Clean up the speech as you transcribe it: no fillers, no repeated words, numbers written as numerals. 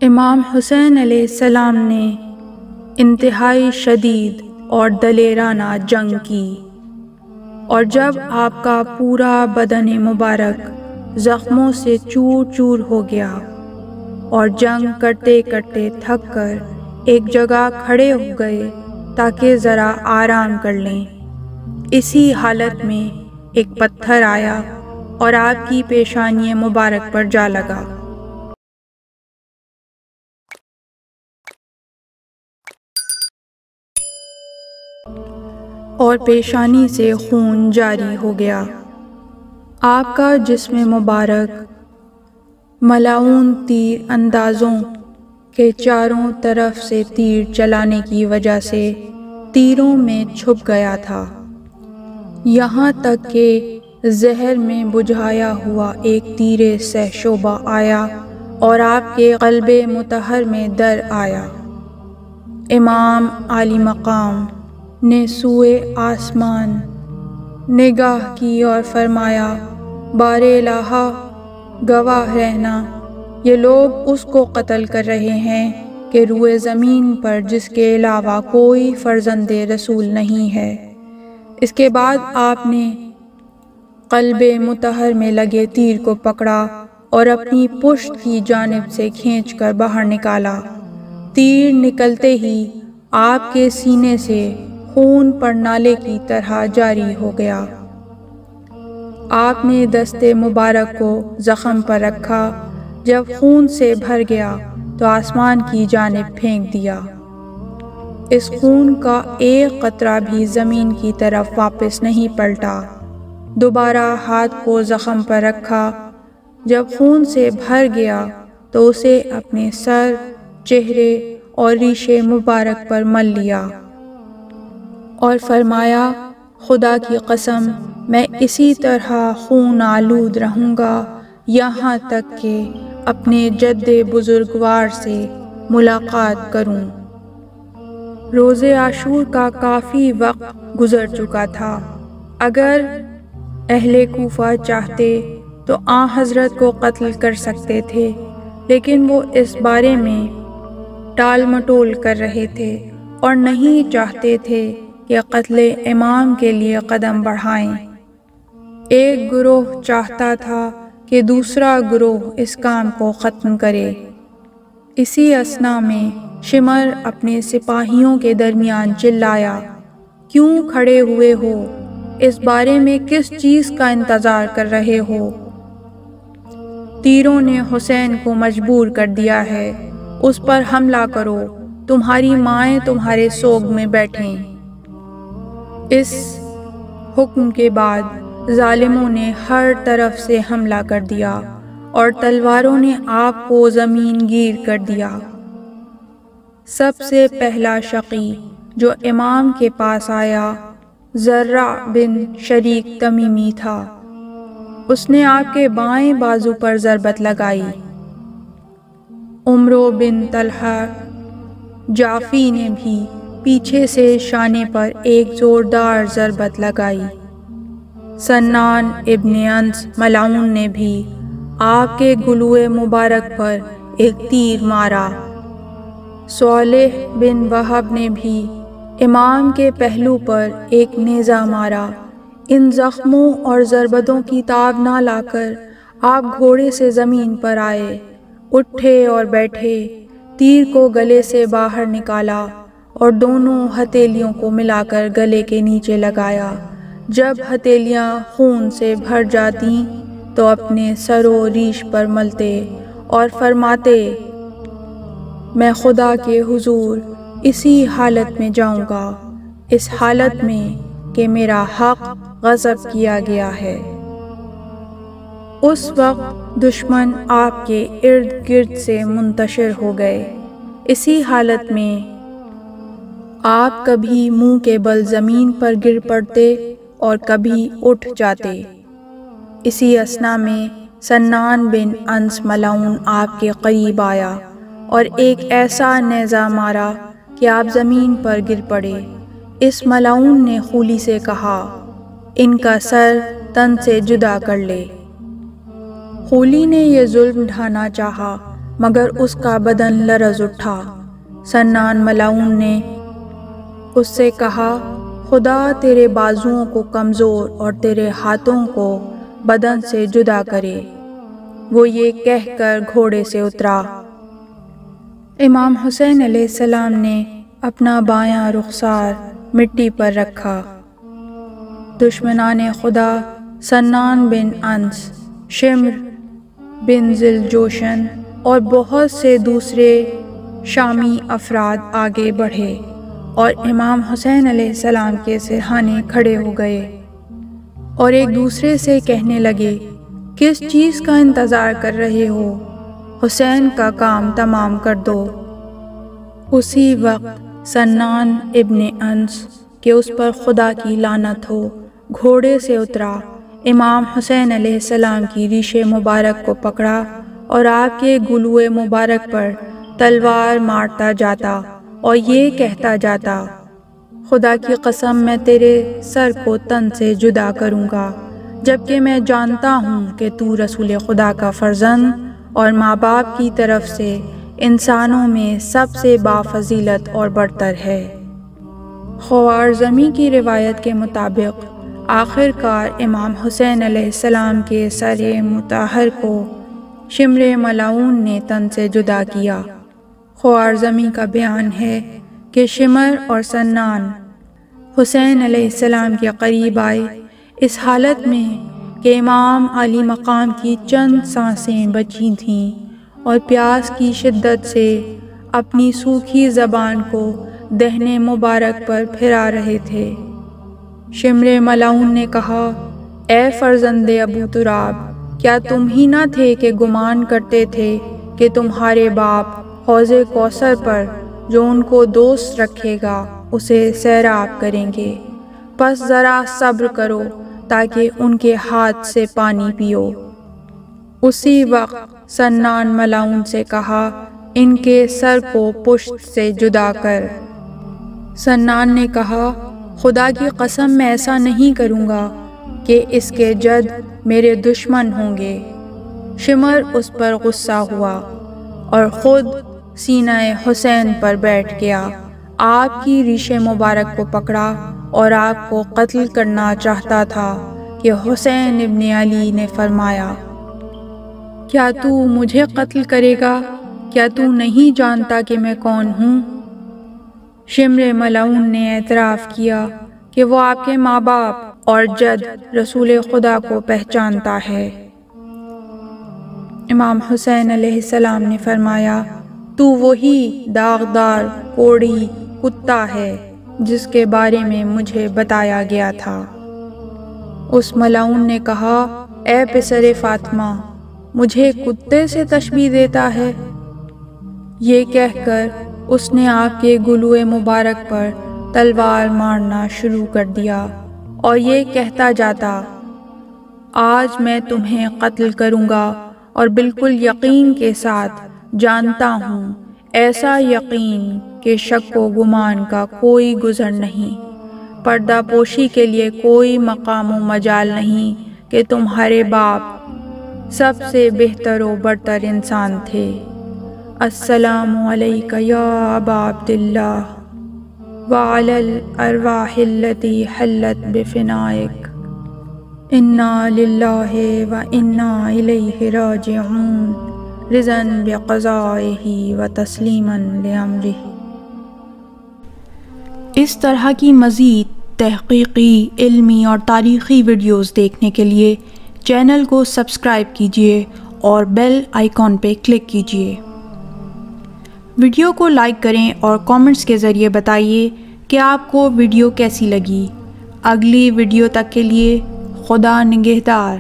امام حسین علیہ السلام نے انتہائی شدید اور دلیرانہ جنگ کی، اور جب آپ کا پورا بدن مبارک زخموں سے چور چور ہو گیا اور جنگ کرتے کرتے تھک کر ایک جگہ کھڑے ہو گئے تاکہ ذرا آرام کر لیں، اسی حالت میں ایک پتھر آیا اور آپ کی پیشانی مبارک پر جا لگا۔ اور پیشانی سے خون جاری ہو گیا۔ آپ کا جسم مبارک ملعون تیر اندازوں کے چاروں طرف سے تیر چلانے کی وجہ سے تیروں میں چھپ گیا تھا، یہاں تک کہ زہر میں بجھایا ہوا ایک تیر سہ شعبہ آیا اور آپ کے قلب مطہر میں در آیا۔ امام عالی مقام نے سوئے آسمان نگاہ کی اور فرمایا، بار الہ گواہ رہنا، یہ لوگ اس کو قتل کر رہے ہیں کہ روئے زمین پر جس کے علاوہ کوئی فرزند رسول نہیں ہے۔ اس کے بعد آپ نے قلب مطہر میں لگے تیر کو پکڑا اور اپنی پشت کی جانب سے کھینچ کر باہر نکالا۔ تیر نکلتے ہی آپ کے سینے سے خون پر نالے کی طرح جاری ہو گیا۔ آپ نے دست مبارک کو زخم پر رکھا، جب خون سے بھر گیا تو آسمان کی جانب پھینک دیا۔ اس خون کا ایک قطرہ بھی زمین کی طرف واپس نہیں پلٹا۔ دوبارہ ہاتھ کو زخم پر رکھا، جب خون سے بھر گیا تو اسے اپنے سر، چہرے اور ریش مبارک پر مل لیا اور فرمایا، خدا کی قسم میں اسی طرح خون آلود رہوں گا یہاں تک کہ اپنے جد بزرگوار سے ملاقات کروں۔ روز عاشور کا کافی وقت گزر چکا تھا۔ اگر اہل کوفہ چاہتے تو آن حضرت کو قتل کر سکتے تھے، لیکن وہ اس بارے میں ٹال مٹول کر رہے تھے اور نہیں چاہتے تھے کہ قتل امام کے لیے قدم بڑھائیں۔ ایک گروہ چاہتا تھا کہ دوسرا گروہ اس کام کو ختم کرے۔ اسی اثنا میں شمر اپنے سپاہیوں کے درمیان چلایا، کیوں کھڑے ہوئے ہو؟ اس بارے میں کس چیز کا انتظار کر رہے ہو؟ تیروں نے حسین کو مجبور کر دیا ہے، اس پر حملہ کرو، تمہاری مائیں تمہارے سوگ میں بیٹھیں۔ اس حکم کے بعد ظالموں نے ہر طرف سے حملہ کر دیا اور تلواروں نے آپ کو زمین گیر کر دیا۔ سب سے پہلا شقی جو امام کے پاس آیا زرع بن شریک تمیمی تھا۔ اس نے آپ کے بائیں بازو پر ضربت لگائی۔ عمرو بن طلحہ جعفی نے بھی پیچھے سے شانے پر ایک زوردار ضربت لگائی۔ سنان ابن انس ملعون نے بھی آپ کے گلوئے مبارک پر ایک تیر مارا۔ صالح بن وہب نے بھی امام کے پہلو پر ایک نیزہ مارا۔ ان زخموں اور ضربتوں کی تاب نہ لا کر آپ گھوڑے سے زمین پر آئے، اٹھے اور بیٹھے، تیر کو گلے سے باہر نکالا اور دونوں ہتھیلیوں کو ملا کر گلے کے نیچے لگایا۔ جب ہتھیلیاں خون سے بھر جاتیں تو اپنے سر و ریش پر ملتے اور فرماتے، میں خدا کے حضور اسی حالت میں جاؤں گا، اس حالت میں کہ میرا حق غصب کیا گیا ہے۔ اس وقت دشمن آپ کے ارد گرد سے منتشر ہو گئے۔ اسی حالت میں آپ کبھی منہ کے بل زمین پر گر پڑتے اور کبھی اٹھ جاتے۔ اسی اثنا میں سنان بن انس ملعون آپ کے قریب آیا اور ایک ایسا نیزہ مارا کہ آپ زمین پر گر پڑے۔ اس ملعون نے خولی سے کہا، ان کا سر تن سے جدا کر لے۔ خولی نے یہ ظلم ڈھانا چاہا، مگر اس کا بدن لرز اٹھا۔ سنان ملعون نے اس سے کہا، خدا تیرے بازوؤں کو کمزور اور تیرے ہاتھوں کو بدن سے جدا کرے۔ وہ یہ کہہ کر گھوڑے سے اترا۔ امام حسین علیہ السلام نے اپنا بایاں رخسار مٹی پر رکھا۔ دشمنان خدا سنان بن انس، شمر بن ذوالجوشن اور بہت سے دوسرے شامی افراد آگے بڑھے اور امام حسین علیہ السلام کے سرہانے کھڑے ہو گئے اور ایک دوسرے سے کہنے لگے، کس چیز کا انتظار کر رہے ہو؟ حسین کا کام تمام کر دو۔ اسی وقت سنان ابن انس کہ اس پر خدا کی لعنت ہو گھوڑے سے اترا، امام حسین علیہ السلام کی ریش مبارک کو پکڑا اور آپ کے گلوئے مبارک پر تلوار مارتا جاتا اور یہ کہتا جاتا، خدا کی قسم میں تیرے سر کو تن سے جدا کروں گا، جبکہ میں جانتا ہوں کہ تو رسول خدا کا فرزند اور ماں باپ کی طرف سے انسانوں میں سب سے بافضیلت اور برتر ہے۔ خوارزمی کی روایت کے مطابق آخر کار امام حسین علیہ السلام کے سر مطہر کو شمر ملعون نے تن سے جدا کیا۔ خوارزمی کا بیان ہے کہ شمر اور سنان حسین علیہ السلام کے قریب آئے اس حالت میں کہ امام علی مقام کی چند سانسیں بچی تھیں اور پیاس کی شدت سے اپنی سوکھی زبان کو دہنے مبارک پر پھرا رہے تھے۔ شمر ملعون نے کہا، اے فرزند ابو تراب، کیا تم ہی نہ تھے کہ گمان کرتے تھے کہ تمہارے باپ حوض کوثر پر جو ان کو دوست رکھے گا اسے سیراب کریں گے؟ پس ذرا صبر کرو تاکہ ان کے ہاتھ سے پانی پیو۔ اسی وقت سنان ملعون سے کہا، ان کے سر کو پشت سے جدا کر۔ سنان نے کہا، خدا کی قسم میں ایسا نہیں کروں گا کہ اس کے جد میرے دشمن ہوں گے۔ شمر اس پر غصہ ہوا اور خود سینہ حسین پر بیٹھ گیا، آپ کی ریش مبارک کو پکڑا اور آپ کو قتل کرنا چاہتا تھا کہ حسین ابن علی نے فرمایا، کیا تو مجھے قتل کرے گا؟ کیا تو نہیں جانتا کہ میں کون ہوں؟ شمر ملعون نے اعتراف کیا کہ وہ آپ کے ماں باپ اور جد رسول خدا کو پہچانتا ہے۔ امام حسین علیہ السلام نے فرمایا، تو وہی داغدار کوڑی کتا ہے جس کے بارے میں مجھے بتایا گیا تھا۔ اس ملعون نے کہا، اے پسر فاطمہ، مجھے کتے سے تشبیہ دیتا ہے؟ یہ کہہ کر اس نے آپ کے گلوئے مبارک پر تلوار مارنا شروع کر دیا اور یہ کہتا جاتا، آج میں تمہیں قتل کروں گا اور بالکل یقین کے ساتھ جانتا ہوں، ایسا یقین کہ شک و گمان کا کوئی گزر نہیں، پردہ پوشی کے لیے کوئی مقام و مجال نہیں کہ تمہارے باپ سب سے بہتر و برتر انسان تھے۔ السلام علیک یا ابا عبداللہ وعلی الارواح التي حلت بفنائک، انا للہ و انا الیہ راجعون، رضا بقضائہ و تسلیما لامرہ۔ اس طرح کی مزید تحقیقی، علمی اور تاریخی ویڈیوز دیکھنے کے لیے چینل کو سبسکرائب کیجیے اور بیل آئیکن پہ کلک کیجیے۔ ویڈیو کو لائک کریں اور کامنٹس کے ذریعے بتائیے کہ آپ کو ویڈیو کیسی لگی۔ اگلی ویڈیو تک کے لیے خدا نگہدار۔